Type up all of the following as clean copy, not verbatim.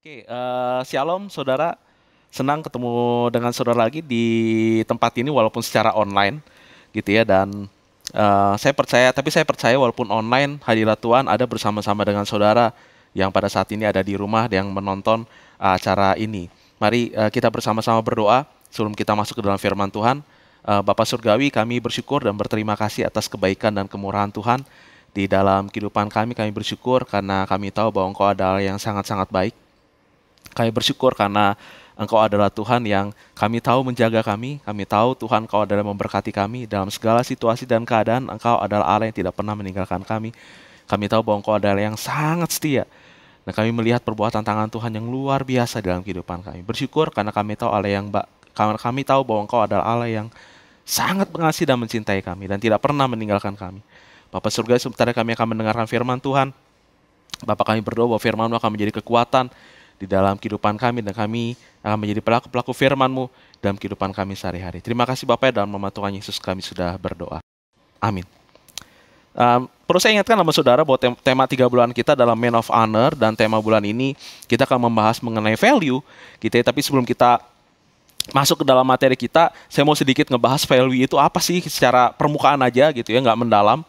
Oke, Shalom saudara. Senang ketemu dengan saudara lagi di tempat ini walaupun secara online gitu ya. Dan saya percaya walaupun online hadirat Tuhan ada bersama-sama dengan saudara yang pada saat ini ada di rumah yang menonton acara ini. Mari kita bersama-sama berdoa sebelum kita masuk ke dalam firman Tuhan. Bapa Surgawi, kami bersyukur dan berterima kasih atas kebaikan dan kemurahan Tuhan di dalam kehidupan kami. Kami bersyukur karena kami tahu bahwa Engkau adalah yang sangat-sangat baik. Kami bersyukur karena Engkau adalah Tuhan yang kami tahu menjaga kami. Kami tahu Tuhan Engkau adalah memberkati kami dalam segala situasi dan keadaan. Engkau adalah Allah yang tidak pernah meninggalkan kami. Kami tahu bahwa Engkau adalah yang sangat setia. Dan kami melihat perbuatan tangan Tuhan yang luar biasa dalam kehidupan kami. Bersyukur karena kami tahu kami tahu bahwa Engkau adalah Allah yang sangat mengasihi dan mencintai kami dan tidak pernah meninggalkan kami. Bapa Surga, sebentar kami akan mendengarkan firman Tuhan. Bapak, kami berdoa bahwa firman-Mu akan menjadi kekuatan di dalam kehidupan kami dan kami akan menjadi pelaku-pelaku firman-Mu dalam kehidupan kami sehari-hari. Terima kasih Bapak, dalam nama Tuhan Yesus kami sudah berdoa. Amin. Perlu saya ingatkan sama saudara bahwa tema 3 bulan kita adalah Man of Honor, dan tema bulan ini kita akan membahas mengenai value gitu ya. Tapi sebelum kita masuk ke dalam materi kita, saya mau sedikit ngebahas value itu apa sih secara permukaan aja gitu ya, nggak mendalam.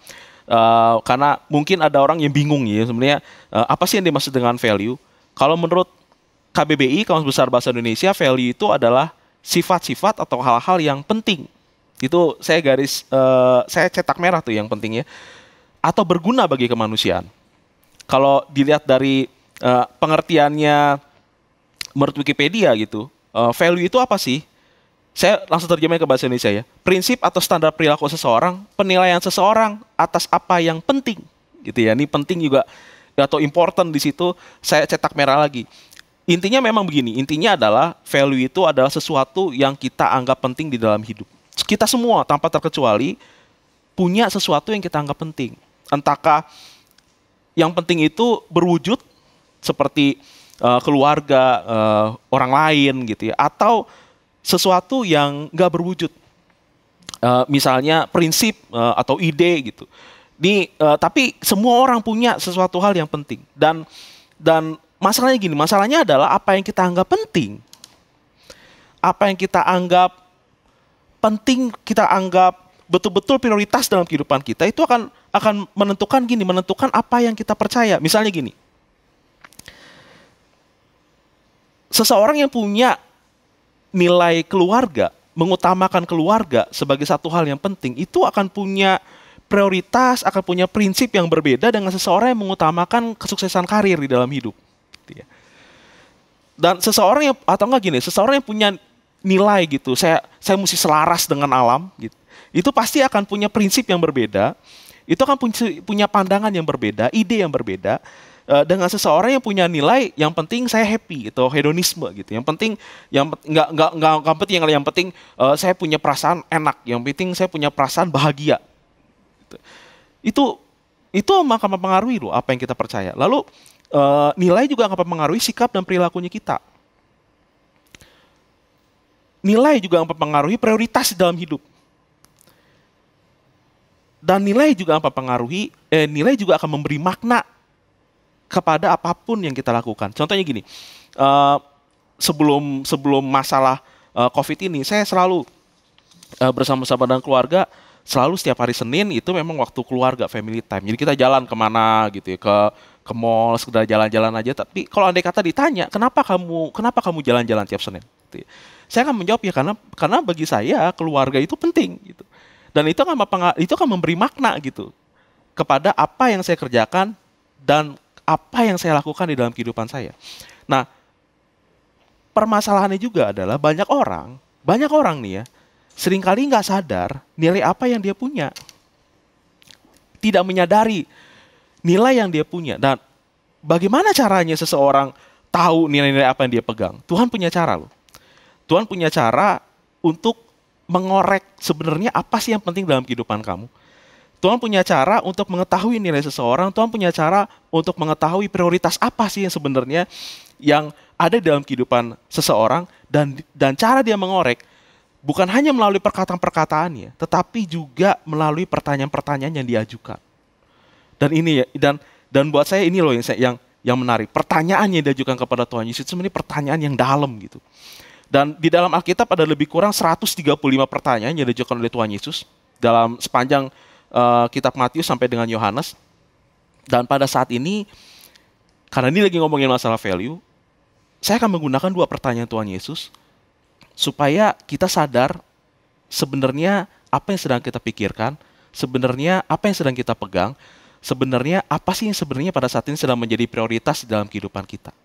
Karena mungkin ada orang yang bingung ya sebenarnya apa sih yang dimaksud dengan value. Kalau menurut KBBI, Kamus Besar Bahasa Indonesia, value itu adalah sifat-sifat atau hal-hal yang penting. Itu saya cetak merah tuh yang penting ya. Atau berguna bagi kemanusiaan. Kalau dilihat dari pengertiannya menurut Wikipedia gitu, value itu apa sih? Saya langsung terjemahin ke bahasa Indonesia ya. Prinsip atau standar perilaku seseorang, penilaian seseorang atas apa yang penting. Gitu ya. Ini penting juga atau important di situ, saya cetak merah lagi. Intinya memang begini, intinya adalah value itu adalah sesuatu yang kita anggap penting di dalam hidup. Kita semua tanpa terkecuali punya sesuatu yang kita anggap penting. Entahkah yang penting itu berwujud seperti keluarga, orang lain gitu ya, atau sesuatu yang nggak berwujud. Misalnya prinsip atau ide gitu. Tapi semua orang punya sesuatu hal yang penting. Dan masalahnya gini, masalahnya adalah apa yang kita anggap penting, apa yang kita anggap penting, kita anggap betul-betul prioritas dalam kehidupan kita, itu akan menentukan apa yang kita percaya. Misalnya gini, seseorang yang punya nilai keluarga, mengutamakan keluarga sebagai satu hal yang penting, itu akan punya prioritas, akan punya prinsip yang berbeda dengan seseorang yang mengutamakan kesuksesan karir di dalam hidup. Dan seseorang yang punya nilai gitu, saya mesti selaras dengan alam gitu, itu pasti akan punya prinsip yang berbeda, itu akan punya pandangan yang berbeda, ide yang berbeda, dengan seseorang yang punya nilai yang penting saya happy gitu, hedonisme gitu, yang penting yang penting saya punya perasaan enak, yang penting saya punya perasaan bahagia gitu. Itu akan mempengaruhi loh apa yang kita percaya. Lalu nilai juga akan mempengaruhi sikap dan perilakunya kita. Nilai juga akan mempengaruhi prioritas di dalam hidup. Dan nilai juga akan memberi makna kepada apapun yang kita lakukan. Contohnya gini, sebelum masalah COVID ini, saya selalu bersama-sama dengan keluarga, selalu setiap hari Senin itu memang waktu keluarga, family time. Jadi kita jalan kemana gitu ya, ke mall, sekedar jalan-jalan aja. Tapi kalau andai kata ditanya, kenapa kamu jalan-jalan tiap Senin? Gitu ya. Saya akan menjawab ya karena bagi saya keluarga itu penting gitu. Dan itu akan memberi makna gitu kepada apa yang saya kerjakan dan apa yang saya lakukan di dalam kehidupan saya. Nah, permasalahannya juga adalah banyak orang nih ya, seringkali nggak sadar nilai apa yang dia punya. Tidak menyadari nilai yang dia punya. Dan bagaimana caranya seseorang tahu nilai-nilai apa yang dia pegang? Tuhan punya cara loh. Tuhan punya cara untuk mengorek sebenarnya apa sih yang penting dalam kehidupan kamu. Tuhan punya cara untuk mengetahui nilai seseorang. Tuhan punya cara untuk mengetahui prioritas apa sih yang sebenarnya yang ada dalam kehidupan seseorang. Dan cara dia mengorek bukan hanya melalui perkataan-perkataannya, tetapi juga melalui pertanyaan-pertanyaan yang diajukan. Dan ini ya, dan buat saya ini loh yang yang menarik. Pertanyaan yang diajukan kepada Tuhan Yesus itu sebenarnya pertanyaan yang dalam gitu. Dan di dalam Alkitab ada lebih kurang 135 pertanyaan yang diajukan oleh Tuhan Yesus dalam sepanjang kitab Matius sampai dengan Yohanes. Dan pada saat ini, karena ini lagi ngomongin masalah value, saya akan menggunakan 2 pertanyaan Tuhan Yesus supaya kita sadar sebenarnya apa yang sedang kita pikirkan, sebenarnya apa yang sedang kita pegang, sebenarnya apa sih yang sebenarnya pada saat ini sedang menjadi prioritas dalam kehidupan kita.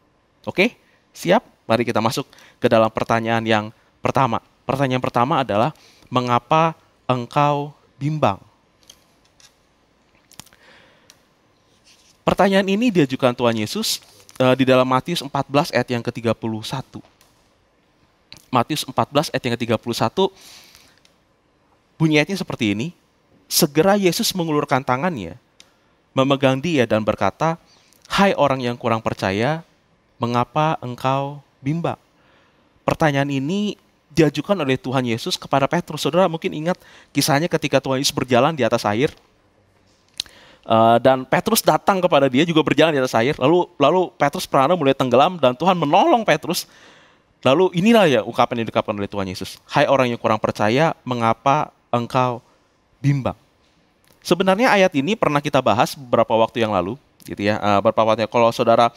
Oke? Siap? Mari kita masuk ke dalam pertanyaan yang pertama. Pertanyaan pertama adalah, mengapa engkau bimbang? Pertanyaan ini diajukan Tuhan Yesus di dalam Matius 14 ayat yang ke-31. Matius 14 ayat yang ke-31, bunyi ayatnya seperti ini. Segera Yesus mengulurkan tangannya, memegang dia dan berkata, "Hai orang yang kurang percaya, mengapa engkau bimbang?" Pertanyaan ini diajukan oleh Tuhan Yesus kepada Petrus. Saudara mungkin ingat kisahnya ketika Tuhan Yesus berjalan di atas air. Dan Petrus datang kepada dia juga berjalan di atas air. Lalu Petrus perlahan mulai tenggelam dan Tuhan menolong Petrus. Lalu inilah ya ungkapan yang diungkapkan oleh Tuhan Yesus. "Hai orang yang kurang percaya, mengapa engkau bimbang?" Sebenarnya ayat ini pernah kita bahas beberapa waktu yang lalu, gitu ya. Beberapa waktu kalau saudara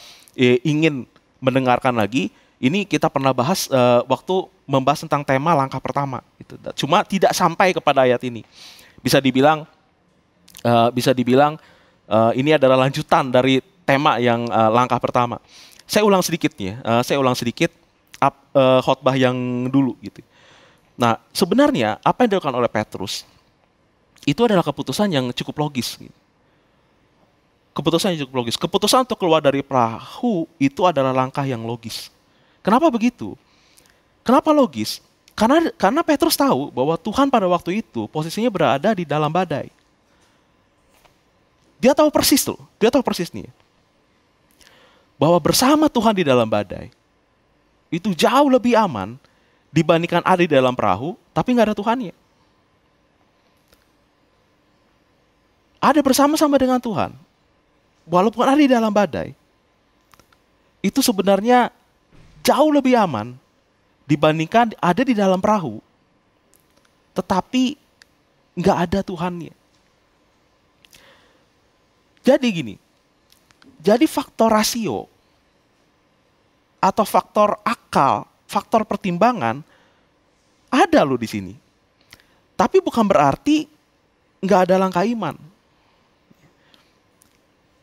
ingin mendengarkan lagi, ini kita pernah bahas waktu membahas tentang tema langkah pertama. Gitu. Cuma tidak sampai kepada ayat ini. Bisa dibilang ini adalah lanjutan dari tema yang langkah pertama. Saya ulang sedikit khotbah yang dulu gitu. Nah, sebenarnya apa yang dilakukan oleh Petrus itu adalah keputusan yang cukup logis. Gitu. Keputusan untuk keluar dari perahu itu adalah langkah yang logis. Kenapa begitu? Kenapa logis? Karena Petrus tahu bahwa Tuhan pada waktu itu posisinya berada di dalam badai. Dia tahu persis nih, bahwa bersama Tuhan di dalam badai itu jauh lebih aman dibandingkan ada di dalam perahu tapi nggak ada Tuhannya. Ada bersama-sama dengan Tuhan, walaupun ada di dalam badai, itu sebenarnya jauh lebih aman dibandingkan ada di dalam perahu tetapi nggak ada Tuhannya. Jadi gini, jadi faktor rasio atau faktor akal, faktor pertimbangan ada loh di sini. Tapi bukan berarti nggak ada langkah iman.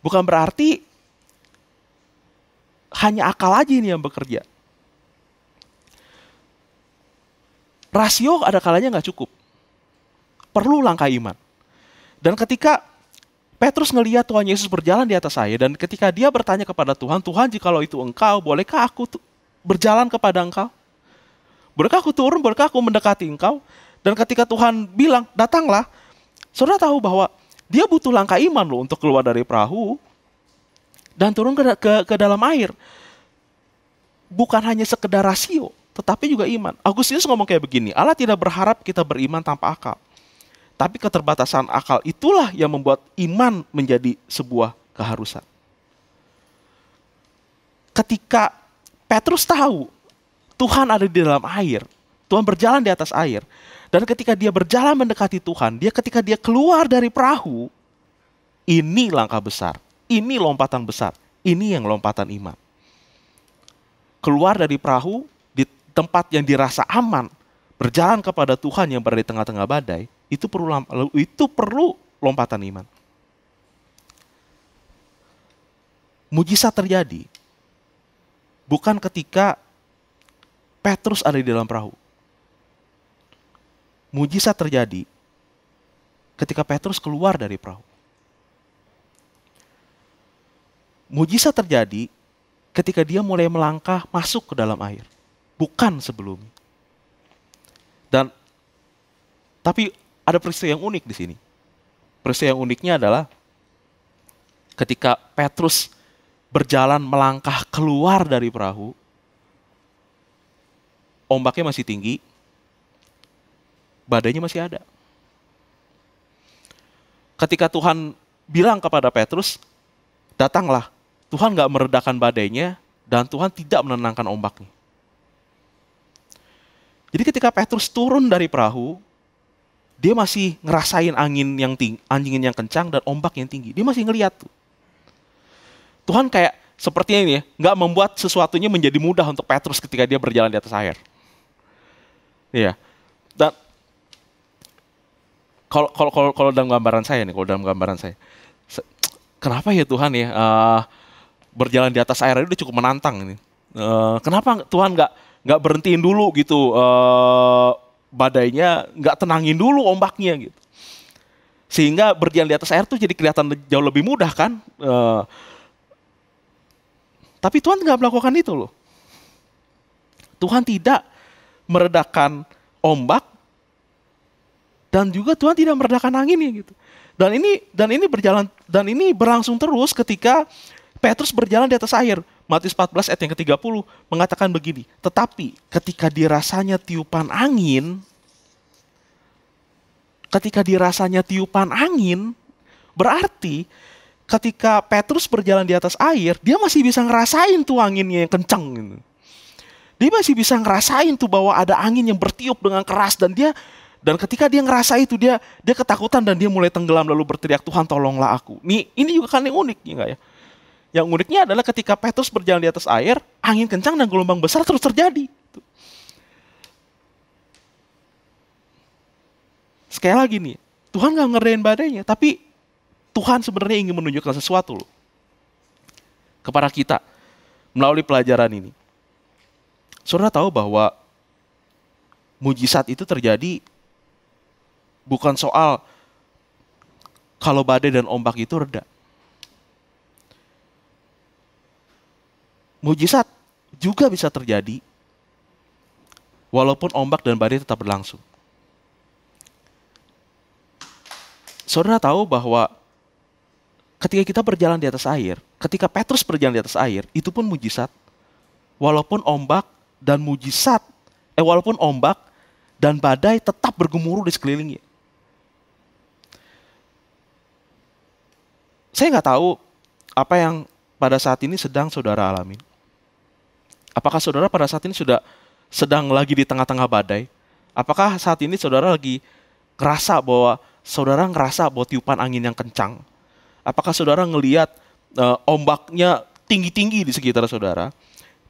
Bukan berarti hanya akal aja ini yang bekerja. Rasio ada kalanya nggak cukup. Perlu langkah iman. Dan ketika Petrus ngelihat Tuhan Yesus berjalan di atas air, dan ketika dia bertanya kepada Tuhan, "Tuhan, jikalau itu engkau, bolehkah aku berjalan kepada engkau? Bolehkah aku turun, bolehkah aku mendekati engkau?" Dan ketika Tuhan bilang, "Datanglah," saudara tahu bahwa dia butuh langkah iman loh untuk keluar dari perahu dan turun ke dalam air. Bukan hanya sekedar rasio, tetapi juga iman. Agustinus ngomong kayak begini, Allah tidak berharap kita beriman tanpa akal. Tapi keterbatasan akal itulah yang membuat iman menjadi sebuah keharusan. Ketika Petrus tahu Tuhan ada di dalam air, Tuhan berjalan di atas air, dan ketika dia berjalan mendekati Tuhan, ketika dia keluar dari perahu, ini langkah besar, ini lompatan besar, ini yang lompatan iman. Keluar dari perahu di tempat yang dirasa aman, berjalan kepada Tuhan yang berada di tengah-tengah badai, itu perlu lompatan iman. Mujizat terjadi bukan ketika Petrus ada di dalam perahu. Mujizat terjadi ketika Petrus keluar dari perahu. Mujizat terjadi ketika dia mulai melangkah masuk ke dalam air, bukan sebelumnya. Tapi ada peristiwa yang unik di sini. Peristiwa yang uniknya adalah ketika Petrus berjalan melangkah keluar dari perahu, ombaknya masih tinggi, badainya masih ada. Ketika Tuhan bilang kepada Petrus, "Datanglah," Tuhan nggak meredakan badainya, dan Tuhan tidak menenangkan ombaknya. Jadi ketika Petrus turun dari perahu, dia masih ngerasain angin yang kencang dan ombak yang tinggi. Dia masih ngeliat tuh. Tuhan kayak sepertinya ini ya, nggak membuat sesuatunya menjadi mudah untuk Petrus ketika dia berjalan di atas air. Iya. Dan kalau dalam gambaran saya nih, kenapa ya Tuhan ya berjalan di atas air itu udah cukup menantang ini. Kenapa Tuhan nggak berhentiin dulu gitu badainya, nggak tenangin dulu ombaknya gitu. Sehingga berjalan di atas air tuh jadi kelihatan jauh lebih mudah kan. Tapi Tuhan nggak melakukan itu loh. Tuhan tidak meredakan ombak dan juga Tuhan tidak meredakan anginnya gitu. Dan ini berlangsung terus ketika Petrus berjalan di atas air. Matius 14 ayat yang ke-30 mengatakan begini, tetapi ketika dirasanya tiupan angin, berarti ketika Petrus berjalan di atas air, dia masih bisa ngerasain tuh anginnya yang kenceng gitu. Dia masih bisa ngerasain tuh bahwa ada angin yang bertiup dengan keras, dan ketika dia ngerasa itu dia ketakutan dan dia mulai tenggelam lalu berteriak, Tuhan tolonglah aku. Ini juga kan yang unik ya enggak ya? Yang uniknya adalah ketika Petrus berjalan di atas air, angin kencang dan gelombang besar terus terjadi. Sekali lagi nih, Tuhan nggak ngeredain badainya, tapi Tuhan sebenarnya ingin menunjukkan sesuatu loh kepada kita melalui pelajaran ini. Saudara tahu bahwa mujizat itu terjadi bukan soal kalau badai dan ombak itu reda. Mujizat juga bisa terjadi walaupun ombak dan badai tetap berlangsung. Saudara tahu bahwa ketika kita berjalan di atas air, ketika Petrus berjalan di atas air, itu pun mujizat. Walaupun ombak dan badai tetap bergemuruh di sekelilingnya. Saya nggak tahu apa yang pada saat ini sedang saudara alamin. Apakah saudara pada saat ini sedang lagi di tengah-tengah badai? Apakah saat ini saudara lagi ngerasa bahwa tiupan angin yang kencang? Apakah saudara ngelihat ombaknya tinggi-tinggi di sekitar saudara?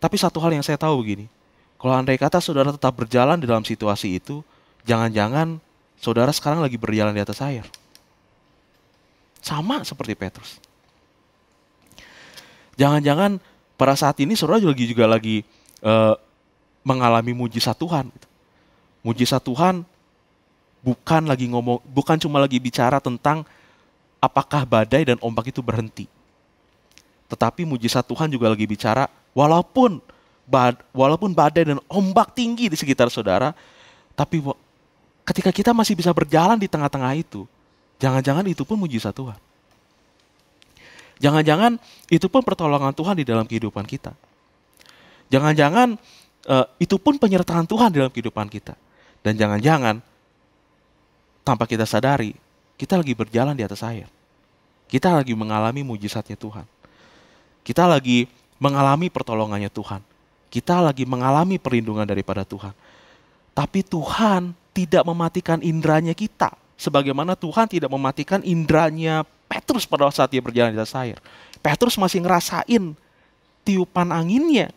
Tapi satu hal yang saya tahu begini, kalau andai kata saudara tetap berjalan di dalam situasi itu, jangan-jangan saudara sekarang lagi berjalan di atas air. Sama seperti Petrus. Jangan-jangan pada saat ini saudara juga lagi mengalami mujizat Tuhan. Mujizat Tuhan bukan cuma lagi bicara tentang apakah badai dan ombak itu berhenti. Tetapi mujizat Tuhan juga lagi bicara walaupun badai dan ombak tinggi di sekitar saudara, tapi ketika kita masih bisa berjalan di tengah-tengah itu, jangan-jangan itu pun mujizat Tuhan. Jangan-jangan itu pun pertolongan Tuhan di dalam kehidupan kita. Jangan-jangan itu pun penyertaan Tuhan di dalam kehidupan kita. Dan jangan-jangan tanpa kita sadari, kita lagi berjalan di atas air. Kita lagi mengalami mujizatnya Tuhan. Kita lagi mengalami pertolongannya Tuhan. Kita lagi mengalami perlindungan daripada Tuhan. Tapi Tuhan tidak mematikan indranya kita. Sebagaimana Tuhan tidak mematikan indranya Petrus pada saat dia berjalan di atas air. Petrus masih ngerasain tiupan anginnya.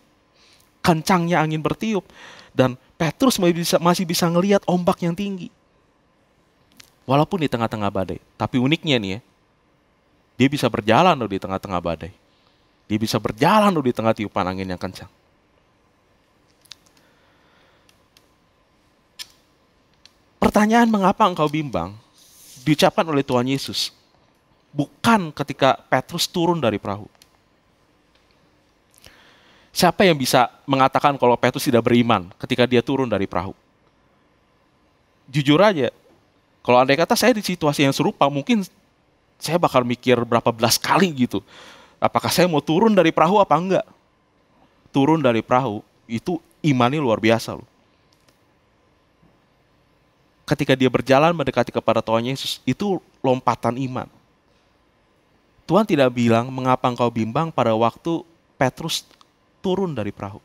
Kencangnya angin bertiup. Dan Petrus masih bisa ngelihat ombak yang tinggi. Walaupun di tengah-tengah badai. Tapi uniknya nih ya, dia bisa berjalan loh di tengah-tengah badai. Dia bisa berjalan loh di tengah tiupan angin yang kencang. Pertanyaan mengapa engkau bimbang diucapkan oleh Tuhan Yesus bukan ketika Petrus turun dari perahu. Siapa yang bisa mengatakan kalau Petrus tidak beriman ketika dia turun dari perahu? Jujur aja, kalau andai kata saya di situasi yang serupa, mungkin saya bakal mikir berapa belas kali gitu. Apakah saya mau turun dari perahu apa enggak? Turun dari perahu, itu imannya luar biasa loh. Ketika dia berjalan mendekati kepada Tuhan Yesus, itu lompatan iman. Tuhan tidak bilang mengapa engkau bimbang pada waktu Petrus turun dari perahu.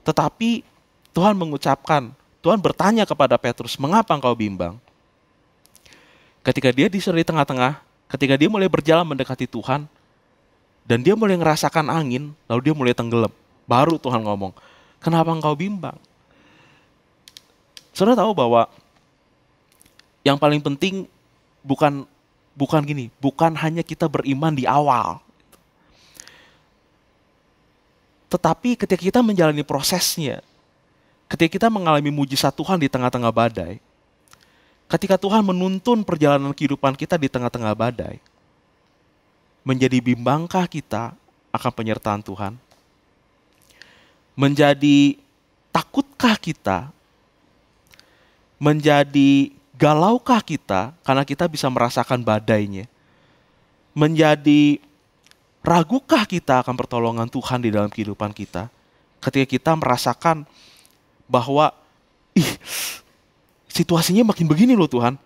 Tetapi Tuhan mengucapkan, Tuhan bertanya kepada Petrus, mengapa engkau bimbang? Ketika dia disuruh di tengah-tengah, ketika dia mulai berjalan mendekati Tuhan, dan dia mulai ngerasakan angin, lalu dia mulai tenggelam. Baru Tuhan ngomong, kenapa engkau bimbang? Saudara tahu bahwa yang paling penting bukan hanya kita beriman di awal. Tetapi ketika kita menjalani prosesnya, ketika kita mengalami mujizat Tuhan di tengah-tengah badai, ketika Tuhan menuntun perjalanan kehidupan kita di tengah-tengah badai, menjadi bimbangkah kita akan penyertaan Tuhan? Menjadi takutkah kita? Menjadi galaukah kita karena kita bisa merasakan badainya? Menjadi ragukah kita akan pertolongan Tuhan di dalam kehidupan kita? Ketika kita merasakan bahwa, situasinya makin begini loh Tuhan.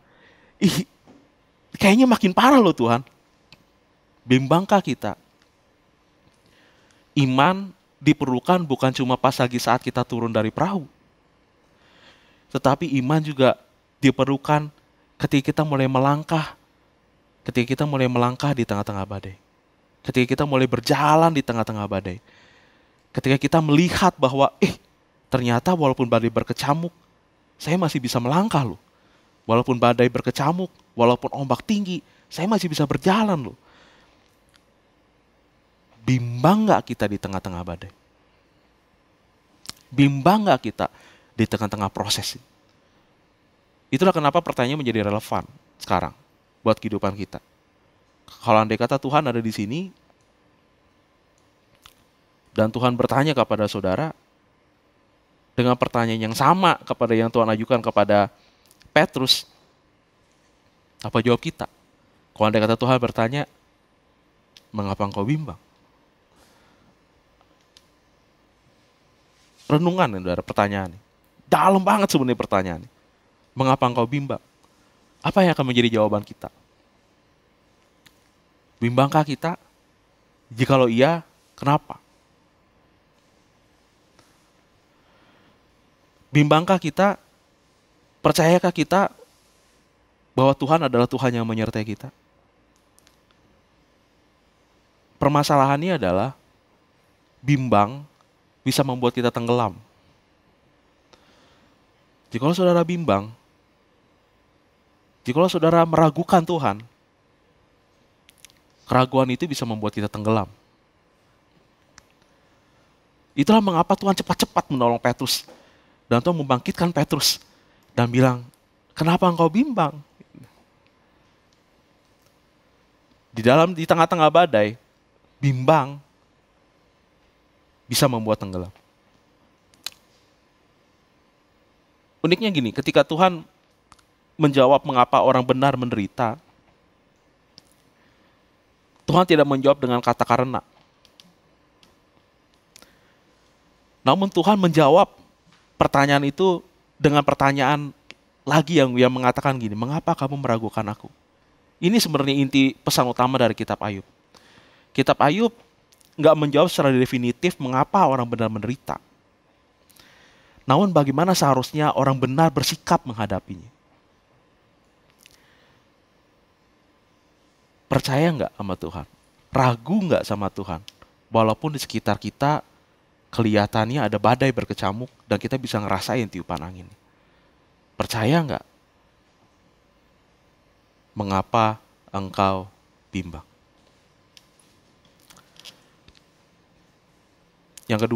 Kayaknya makin parah loh Tuhan. Bimbangkah kita? Iman diperlukan bukan cuma pas lagi saat kita turun dari perahu. Tetapi iman juga diperlukan ketika kita mulai melangkah. Ketika kita mulai melangkah di tengah-tengah badai. Ketika kita mulai berjalan di tengah-tengah badai. Ketika kita melihat bahwa, ternyata walaupun badai berkecamuk, saya masih bisa melangkah loh. Walaupun badai berkecamuk, walaupun ombak tinggi, saya masih bisa berjalan loh. Bimbang gak kita di tengah-tengah badai? Bimbang gak kita di tengah-tengah proses ini? Itulah kenapa pertanyaan menjadi relevan sekarang buat kehidupan kita. Kalau andai kata Tuhan ada di sini, dan Tuhan bertanya kepada saudara, dengan pertanyaan yang sama kepada yang Tuhan ajukan kepada Petrus, apa jawab kita? Kalau andai kata Tuhan bertanya, mengapa engkau bimbang? Renungan, saudara, pertanyaan ini. Dalam banget sebenarnya pertanyaan ini. Mengapa engkau bimbang? Apa yang akan menjadi jawaban kita? Bimbangkah kita? Jikalau iya, kenapa? Bimbangkah kita? Percayakah kita bahwa Tuhan adalah Tuhan yang menyertai kita? Permasalahannya adalah bimbang bisa membuat kita tenggelam. Jikalau saudara bimbang, jikalau saudara meragukan Tuhan, keraguan itu bisa membuat kita tenggelam. Itulah mengapa Tuhan cepat-cepat menolong Petrus. Dan Tuhan membangkitkan Petrus dan bilang, kenapa engkau bimbang? Di tengah-tengah badai, bimbang bisa membuat tenggelam. Uniknya gini, ketika Tuhan menjawab mengapa orang benar menderita, Tuhan tidak menjawab dengan kata karena. Namun Tuhan menjawab pertanyaan itu dengan pertanyaan lagi yang mengatakan gini, mengapa kamu meragukan aku? Ini sebenarnya inti pesan utama dari kitab Ayub. Kitab Ayub nggak menjawab secara definitif mengapa orang benar menderita. Namun bagaimana seharusnya orang benar bersikap menghadapinya. Percaya nggak sama Tuhan? Ragu nggak sama Tuhan? Walaupun di sekitar kita kelihatannya ada badai berkecamuk dan kita bisa ngerasain tiupan angin. Percaya nggak? Mengapa engkau bimbang? Yang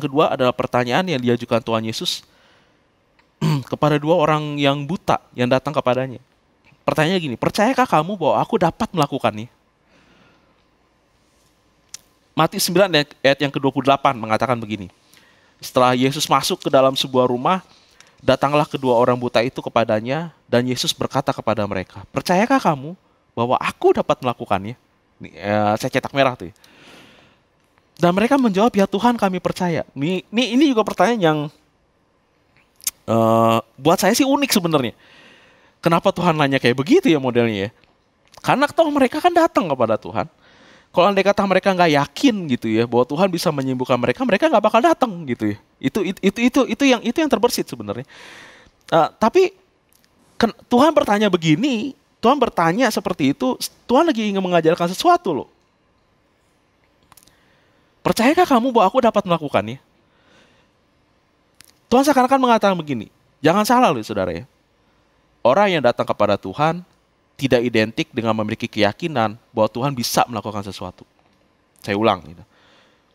kedua adalah pertanyaan yang diajukan Tuhan Yesus kepada dua orang yang buta yang datang kepadanya. Pertanyaannya gini, percayakah kamu bahwa aku dapat melakukannya? Matius 9 ayat yang ke-28 mengatakan begini. Setelah Yesus masuk ke dalam sebuah rumah, datanglah kedua orang buta itu kepadanya dan Yesus berkata kepada mereka, percayakah kamu bahwa aku dapat melakukannya? Saya cetak merah tuh ya. Dan mereka menjawab, ya Tuhan kami percaya. Ini juga pertanyaan yang buat saya sih unik sebenarnya. Kenapa Tuhan nanya kayak begitu ya modelnya ya? Karena toh mereka kan datang kepada Tuhan. Kalau andai kata mereka nggak yakin gitu ya bahwa Tuhan bisa menyembuhkan mereka, mereka nggak bakal datang gitu ya. Itu yang terbersit sebenarnya. Tapi Tuhan bertanya begini, Tuhan bertanya seperti itu, Tuhan lagi ingin mengajarkan sesuatu loh. Percayakah kamu bahwa aku dapat melakukannya? Tuhan seakan-akan mengatakan begini, jangan salah loh saudara ya. Orang yang datang kepada Tuhan tidak identik dengan memiliki keyakinan bahwa Tuhan bisa melakukan sesuatu. Saya ulang. Gitu.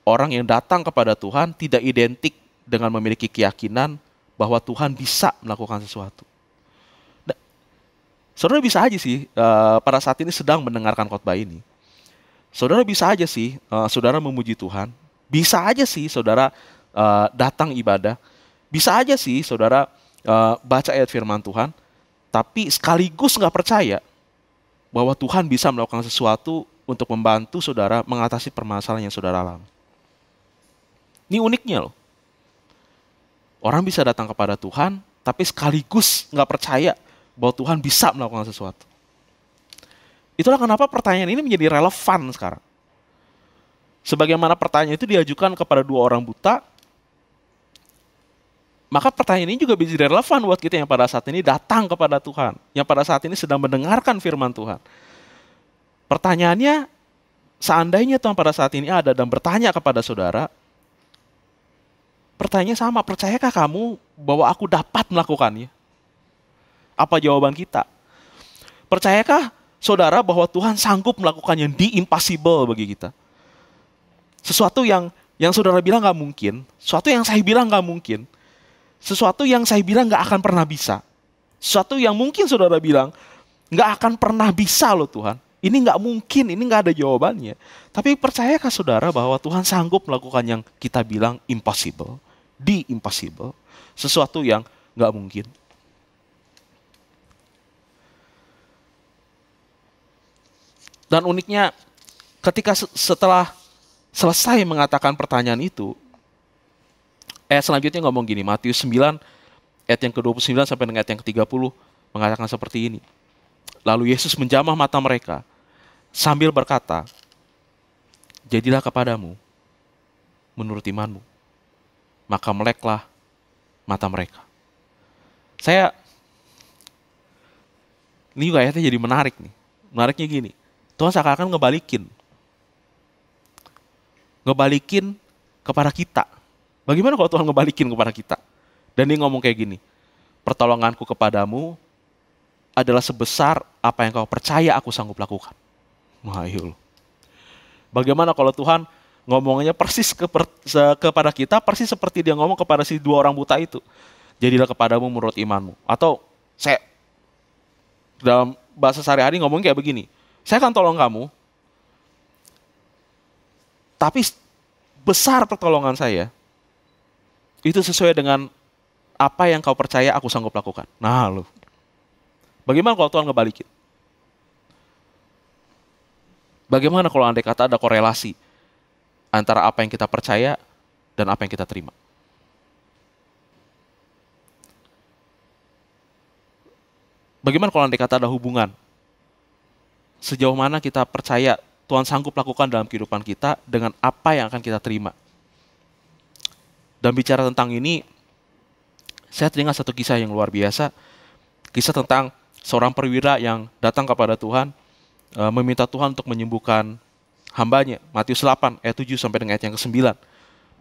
Orang yang datang kepada Tuhan tidak identik dengan memiliki keyakinan bahwa Tuhan bisa melakukan sesuatu. Saudara bisa aja sih pada saat ini sedang mendengarkan khotbah ini. Saudara bisa aja sih saudara memuji Tuhan. Bisa aja sih saudara datang ibadah. Bisa aja sih saudara baca ayat firman Tuhan. Tapi sekaligus nggak percaya bahwa Tuhan bisa melakukan sesuatu untuk membantu saudara mengatasi permasalahan yang saudara alami. Ini uniknya loh. Orang bisa datang kepada Tuhan, tapi sekaligus nggak percaya bahwa Tuhan bisa melakukan sesuatu. Itulah kenapa pertanyaan ini menjadi relevan sekarang. Sebagaimana pertanyaan itu diajukan kepada 2 orang buta, maka pertanyaan ini juga bisa relevan buat kita yang pada saat ini datang kepada Tuhan. Yang pada saat ini sedang mendengarkan firman Tuhan. Pertanyaannya, seandainya Tuhan pada saat ini ada dan bertanya kepada saudara, pertanyaannya sama, percayakah kamu bahwa aku dapat melakukannya? Apa jawaban kita? Percayakah saudara bahwa Tuhan sanggup melakukan yang the impossible bagi kita? Sesuatu yang saudara bilang gak mungkin, sesuatu yang saya bilang gak mungkin, sesuatu yang saya bilang gak akan pernah bisa. Sesuatu yang mungkin saudara bilang gak akan pernah bisa loh Tuhan. Ini gak mungkin, ini gak ada jawabannya. Tapi percayakah saudara bahwa Tuhan sanggup melakukan yang kita bilang impossible? The impossible. Sesuatu yang gak mungkin. Dan uniknya ketika setelah selesai mengatakan pertanyaan itu, selanjutnya ngomong gini, Matius 9 ayat yang ke-29 sampai dengan ayat yang ke-30 mengatakan seperti ini. Lalu Yesus menjamah mata mereka sambil berkata, jadilah kepadamu menurut imanmu. Maka meleklah mata mereka. Ini juga ayatnya jadi menarik nih. Menariknya gini, Tuhan seakan-akan ngebalikin kepada kita. Bagaimana kalau Tuhan ngebalikin kepada kita? Dan dia ngomong kayak gini, pertolonganku kepadamu adalah sebesar apa yang kau percaya aku sanggup lakukan. Wah, ayo. Bagaimana kalau Tuhan ngomongnya persis kepada kita, persis seperti dia ngomong kepada si 2 orang buta itu. Jadilah kepadamu menurut imanmu. Atau saya dalam bahasa sehari-hari ngomong kayak begini, saya akan tolong kamu, tapi besar pertolongan saya itu sesuai dengan apa yang kau percaya aku sanggup lakukan. Nah loh. Bagaimana kalau Tuhan ngebalikin? Bagaimana kalau andai kata ada korelasi antara apa yang kita percaya dan apa yang kita terima? Bagaimana kalau andai kata ada hubungan? Sejauh mana kita percaya Tuhan sanggup lakukan dalam kehidupan kita dengan apa yang akan kita terima? Dan bicara tentang ini, saya teringat satu kisah yang luar biasa. Kisah tentang seorang perwira yang datang kepada Tuhan, meminta Tuhan untuk menyembuhkan hambanya. Matius 8 ayat 7 sampai dengan ayat yang ke-9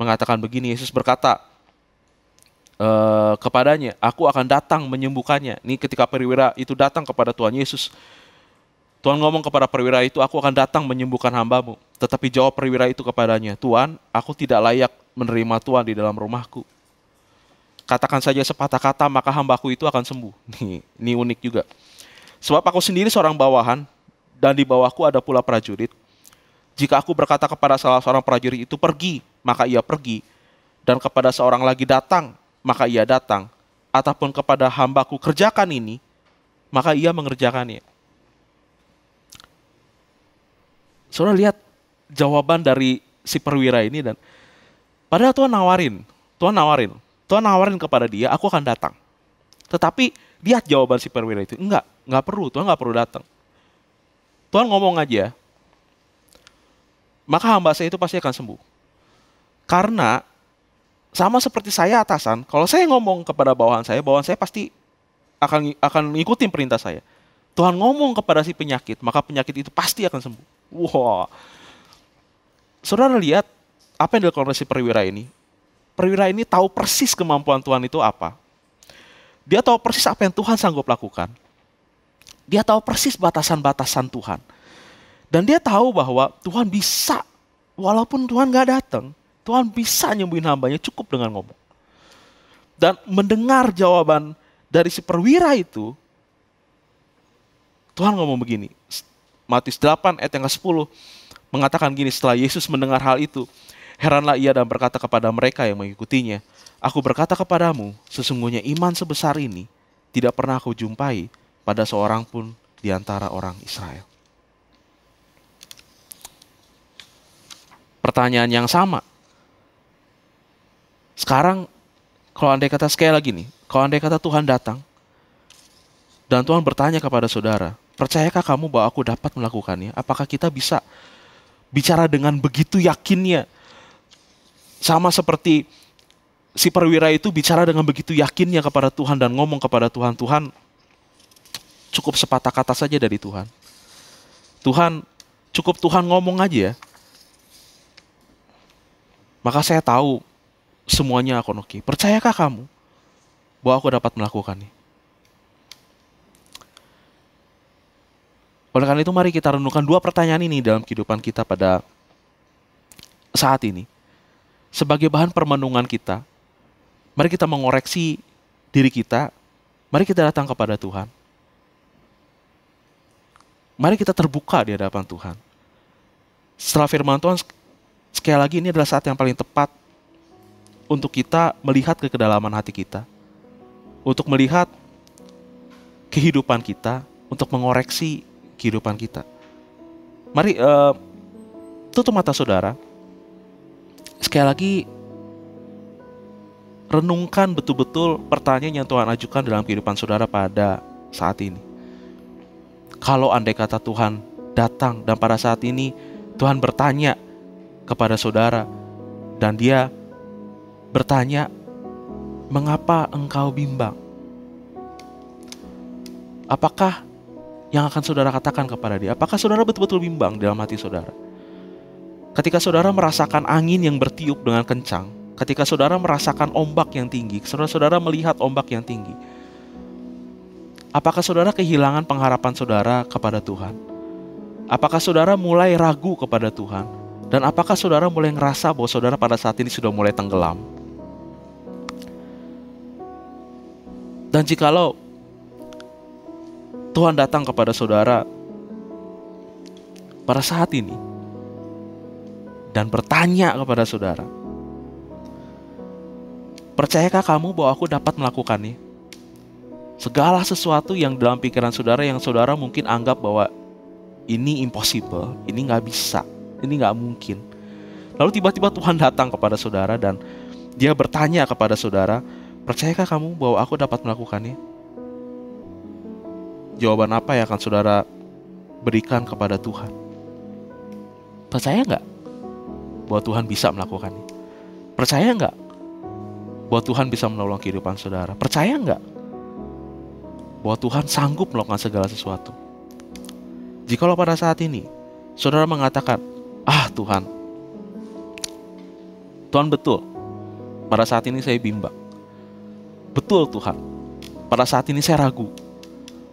mengatakan begini, Yesus berkata kepadanya, aku akan datang menyembuhkannya. Ini ketika perwira itu datang kepada Tuhan Yesus. Tuhan ngomong kepada perwira itu, aku akan datang menyembuhkan hambamu. Tetapi jawab perwira itu kepadanya, Tuhan, aku tidak layak menerima Tuhan di dalam rumahku. Katakan saja sepatah kata, maka hambaku itu akan sembuh. Ini unik juga. Sebab aku sendiri seorang bawahan, dan di bawahku ada pula prajurit. Jika aku berkata kepada salah seorang prajurit itu pergi, maka ia pergi. Dan kepada seorang lagi datang, maka ia datang. Ataupun kepada hambaku kerjakan ini, maka ia mengerjakannya. Saudara lihat jawaban dari si perwira ini, dan padahal Tuhan nawarin kepada dia, aku akan datang. Tetapi Lihat jawaban si perwira itu. Enggak perlu, Tuhan enggak perlu datang. Tuhan ngomong aja, maka hamba saya itu pasti akan sembuh. Karena sama seperti saya atasan, kalau saya ngomong kepada bawahan saya pasti akan ngikutin perintah saya. Tuhan ngomong kepada si penyakit, maka penyakit itu pasti akan sembuh. Wah. Saudara lihat apa yang dilakukan oleh si perwira ini. Perwira ini tahu persis kemampuan Tuhan itu apa. Dia tahu persis apa yang Tuhan sanggup lakukan. Dia tahu persis batasan-batasan Tuhan. Dan dia tahu bahwa Tuhan bisa, walaupun Tuhan gak datang, Tuhan bisa nyembuhin hambanya cukup dengan ngomong. Dan mendengar jawaban dari si perwira itu, Tuhan ngomong begini. Matius 8 ayat yang ke-10 mengatakan gini, setelah Yesus mendengar hal itu, heranlah ia dan berkata kepada mereka yang mengikutinya, aku berkata kepadamu, sesungguhnya iman sebesar ini tidak pernah aku jumpai pada seorang pun di antara orang Israel. Pertanyaan yang sama. Sekarang, kalau andai kata sekali lagi nih, kalau andai kata Tuhan datang, dan Tuhan bertanya kepada saudara, percayakah kamu bahwa aku dapat melakukannya? Apakah kita bisa bicara dengan begitu yakinnya? Sama seperti si perwira itu bicara dengan begitu yakinnya kepada Tuhan dan ngomong kepada Tuhan, Tuhan cukup sepatah kata saja dari Tuhan. Cukup Tuhan ngomong aja, maka saya tahu semuanya akan oke. Percayakah kamu bahwa aku dapat melakukannya? Oleh karena itu mari kita renungkan dua pertanyaan ini dalam kehidupan kita pada saat ini. Sebagai bahan permenungan kita, mari kita mengoreksi diri kita, mari kita datang kepada Tuhan. Mari kita terbuka di hadapan Tuhan. Setelah firman Tuhan, sekali lagi ini adalah saat yang paling tepat untuk kita melihat ke kedalaman hati kita. Untuk melihat kehidupan kita, untuk mengoreksi kehidupan kita. Mari tutup mata saudara. Sekali lagi, renungkan betul-betul pertanyaan yang Tuhan ajukan dalam kehidupan saudara pada saat ini. Kalau andai kata Tuhan datang dan pada saat ini Tuhan bertanya kepada saudara dan dia bertanya, mengapa engkau bimbang? Apakah yang akan saudara katakan kepada dia? Apakah saudara betul-betul bimbang dalam hati saudara? Ketika saudara merasakan angin yang bertiup dengan kencang, ketika saudara merasakan ombak yang tinggi, saudara melihat ombak yang tinggi, apakah saudara kehilangan pengharapan saudara kepada Tuhan? Apakah saudara mulai ragu kepada Tuhan? Dan apakah saudara mulai ngerasa bahwa saudara pada saat ini sudah mulai tenggelam? Dan jikalau Tuhan datang kepada saudara pada saat ini dan bertanya kepada saudara, percayakah kamu bahwa aku dapat melakukannya? Segala sesuatu yang dalam pikiran saudara yang saudara mungkin anggap bahwa ini impossible, ini gak bisa, ini gak mungkin. Lalu tiba-tiba Tuhan datang kepada saudara dan dia bertanya kepada saudara, percayakah kamu bahwa aku dapat melakukannya? Jawaban apa yang akan saudara berikan kepada Tuhan? Percaya gak bahwa Tuhan bisa melakukannya? Percaya gak bahwa Tuhan bisa menolong kehidupan saudara? Percaya gak bahwa Tuhan sanggup melakukan segala sesuatu? Jikalau pada saat ini saudara mengatakan, Tuhan betul, pada saat ini saya bimbang. Betul Tuhan, pada saat ini saya ragu.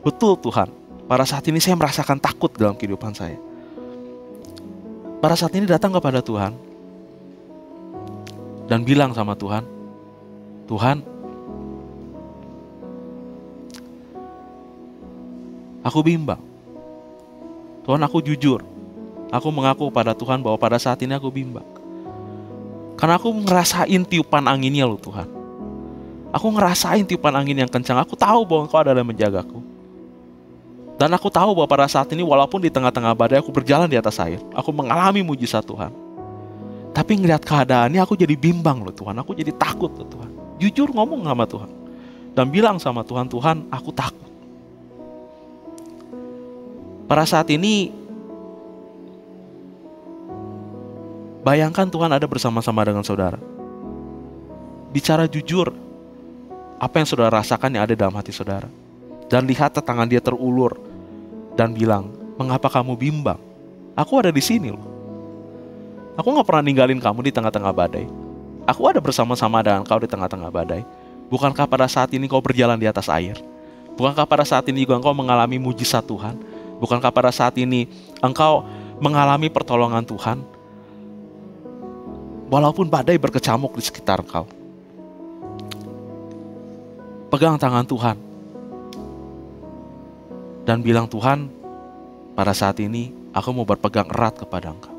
Betul Tuhan, pada saat ini saya merasakan takut dalam kehidupan saya. Pada saat ini datang kepada Tuhan dan bilang sama Tuhan, Tuhan, aku bimbang. Tuhan, aku jujur. Aku mengaku pada Tuhan bahwa pada saat ini aku bimbang. Karena aku ngerasain tiupan anginnya loh Tuhan. Aku ngerasain tiupan angin yang kencang. Aku tahu bahwa Engkau adalah yang menjagaku. Dan aku tahu bahwa pada saat ini walaupun di tengah-tengah badai aku berjalan di atas air, aku mengalami mujizat Tuhan. Tapi ngeliat keadaannya aku jadi bimbang loh Tuhan. Aku jadi takut loh Tuhan. Jujur ngomong sama Tuhan. dan bilang sama Tuhan, Tuhan, aku takut. Pada saat ini, bayangkan Tuhan ada bersama-sama dengan saudara. Bicara jujur, apa yang saudara rasakan yang ada dalam hati saudara. Dan lihat tangan dia terulur dan bilang, mengapa kamu bimbang? Aku ada di sini loh. Aku gak pernah ninggalin kamu di tengah-tengah badai. Aku ada bersama-sama dengan kau di tengah-tengah badai. Bukankah pada saat ini kau berjalan di atas air? Bukankah pada saat ini juga engkau mengalami mujizat Tuhan? Bukankah pada saat ini engkau mengalami pertolongan Tuhan? Walaupun badai berkecamuk di sekitar engkau. Pegang tangan Tuhan dan bilang, Tuhan, pada saat ini aku mau berpegang erat kepada Engkau.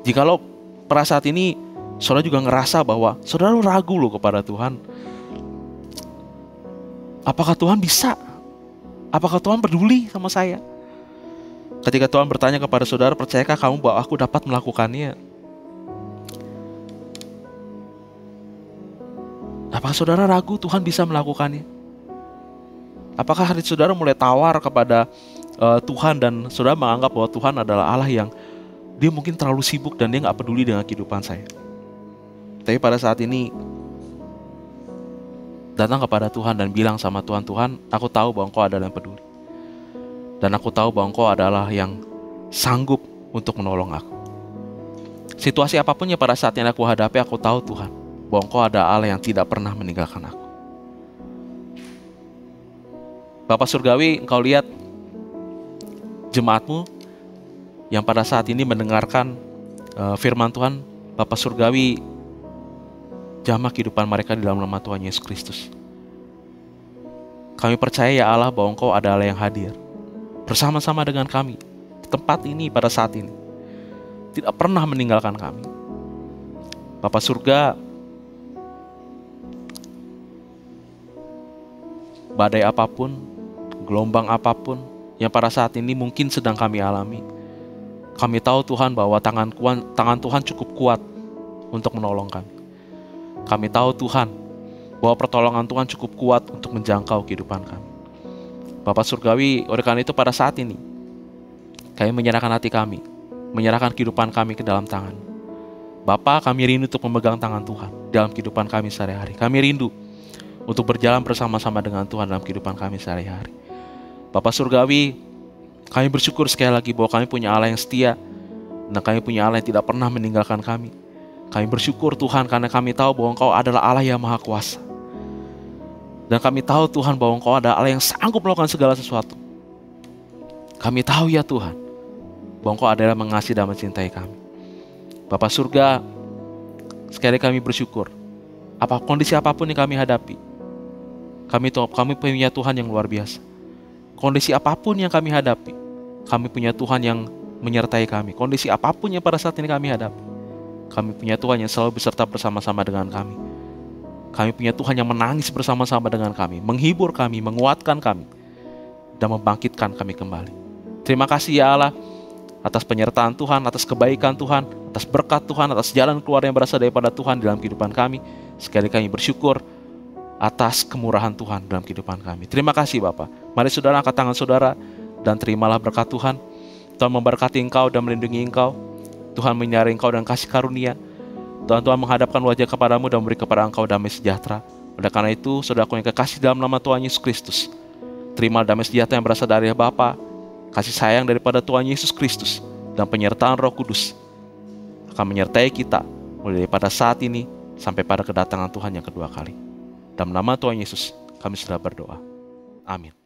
Jikalau pada saat ini saudara juga ngerasa bahwa saudara ragu loh kepada Tuhan, apakah Tuhan bisa? Apakah Tuhan peduli sama saya? Ketika Tuhan bertanya kepada saudara, percayakah kamu bahwa aku dapat melakukannya? Apakah saudara ragu Tuhan bisa melakukannya? Apakah hati saudara mulai tawar kepada Tuhan dan saudara menganggap bahwa Tuhan adalah Allah yang dia mungkin terlalu sibuk dan dia gak peduli dengan kehidupan saya? Tapi pada saat ini, datang kepada Tuhan dan bilang sama Tuhan, Tuhan, aku tahu bahwa Engkau adalah yang peduli. Dan aku tahu bahwa Engkau adalah yang sanggup untuk menolong aku. Situasi apapun yang pada saat yang aku hadapi, aku tahu Tuhan, bahwa Engkau ada Allah yang tidak pernah meninggalkan aku. Bapak Surgawi, Engkau lihat jemaat-Mu yang pada saat ini mendengarkan firman Tuhan. Bapak Surgawi, jamah kehidupan mereka di dalam nama Tuhan Yesus Kristus. Kami percaya ya Allah bahwa Engkau ada Allah yang hadir bersama-sama dengan kami di tempat ini pada saat ini. Tidak pernah meninggalkan kami. Bapak Surga, badai apapun, gelombang apapun yang pada saat ini mungkin sedang kami alami, kami tahu Tuhan bahwa tangan Tuhan cukup kuat untuk menolong kami. Kami tahu Tuhan bahwa pertolongan Tuhan cukup kuat untuk menjangkau kehidupan kami. Bapak Surgawi, oleh karena itu pada saat ini kami menyerahkan hati kami, menyerahkan kehidupan kami ke dalam tangan. Bapak, kami rindu untuk memegang tangan Tuhan dalam kehidupan kami sehari-hari. Kami rindu untuk berjalan bersama-sama dengan Tuhan dalam kehidupan kami sehari-hari. Bapak Surgawi, kami bersyukur sekali lagi bahwa kami punya Allah yang setia dan kami punya Allah yang tidak pernah meninggalkan kami. Kami bersyukur Tuhan karena kami tahu bahwa Engkau adalah Allah yang Maha Kuasa. Dan kami tahu Tuhan bahwa Engkau adalah Allah yang sanggup melakukan segala sesuatu. Kami tahu ya Tuhan bahwa Engkau adalah mengasihi dan mencintai kami. Bapak Surga, sekali kami bersyukur. Kondisi apapun yang kami hadapi, kami punya Tuhan yang luar biasa. Kondisi apapun yang kami hadapi, kami punya Tuhan yang menyertai kami. Kondisi apapun yang pada saat ini kami hadapi, kami punya Tuhan yang selalu beserta bersama-sama dengan kami. Kami punya Tuhan yang menangis bersama-sama dengan kami, menghibur kami, menguatkan kami, dan membangkitkan kami kembali. Terima kasih ya Allah, atas penyertaan Tuhan, atas kebaikan Tuhan, atas berkat Tuhan, atas jalan keluar yang berasal daripada Tuhan dalam kehidupan kami. Sekali kami bersyukur atas kemurahan Tuhan dalam kehidupan kami. Terima kasih Bapak. Mari saudara angkat tangan saudara dan terimalah berkat Tuhan. Tuhan memberkati engkau dan melindungi engkau. Tuhan menyaring engkau dan kasih karunia. Tuhan menghadapkan wajah kepadamu dan memberi kepada engkau damai sejahtera. Oleh karena itu, saudaraku yang kekasih dalam nama Tuhan Yesus Kristus, terima damai sejahtera yang berasal dari Bapa, kasih sayang daripada Tuhan Yesus Kristus, dan penyertaan Roh Kudus akan menyertai kita mulai daripada saat ini sampai pada kedatangan Tuhan yang kedua kali. Dalam nama Tuhan Yesus, kami sudah berdoa. Amin.